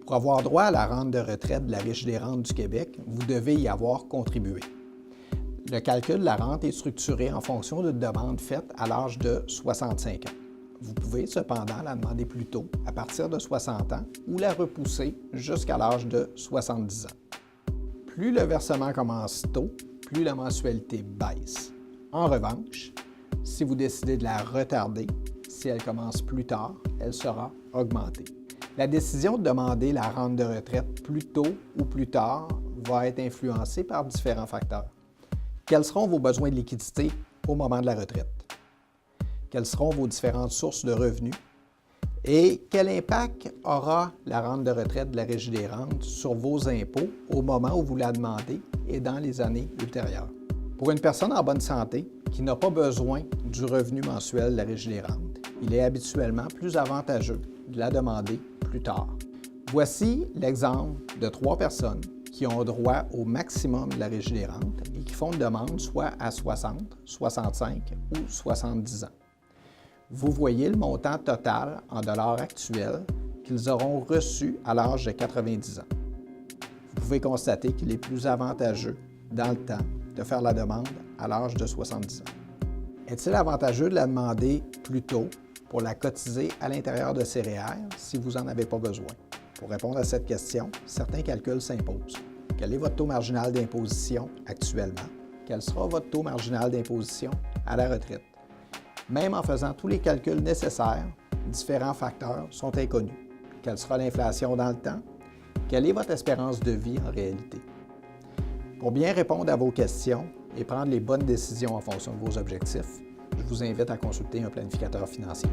Pour avoir droit à la rente de retraite de la Régie des rentes du Québec, vous devez y avoir contribué. Le calcul de la rente est structuré en fonction d'une demande faite à l'âge de 65 ans. Vous pouvez cependant la demander plus tôt, à partir de 60 ans, ou la repousser jusqu'à l'âge de 70 ans. Plus le versement commence tôt, plus la mensualité baisse. En revanche, si vous décidez de la retarder, si elle commence plus tard, elle sera augmentée. La décision de demander la rente de retraite plus tôt ou plus tard va être influencée par différents facteurs. Quels seront vos besoins de liquidité au moment de la retraite? Quelles seront vos différentes sources de revenus? Et quel impact aura la rente de retraite de la Régie des rentes sur vos impôts au moment où vous la demandez et dans les années ultérieures? Pour une personne en bonne santé qui n'a pas besoin du revenu mensuel de la Régie des rentes, il est habituellement plus avantageux de la demander plus tard. Voici l'exemple de 3 personnes qui ont droit au maximum de la Régie des rentes et qui font une demande soit à 60, 65 ou 70 ans. Vous voyez le montant total en dollars actuels qu'ils auront reçu à l'âge de 90 ans. Vous pouvez constater qu'il est plus avantageux dans le temps de faire la demande à l'âge de 70 ans. Est-il avantageux de la demander plus tôt pour la cotiser à l'intérieur de ces REER si vous n'en avez pas besoin? Pour répondre à cette question, certains calculs s'imposent. Quel est votre taux marginal d'imposition actuellement? Quel sera votre taux marginal d'imposition à la retraite? Même en faisant tous les calculs nécessaires, différents facteurs sont inconnus. Quelle sera l'inflation dans le temps? Quelle est votre espérance de vie en réalité? Pour bien répondre à vos questions et prendre les bonnes décisions en fonction de vos objectifs, je vous invite à consulter un planificateur financier.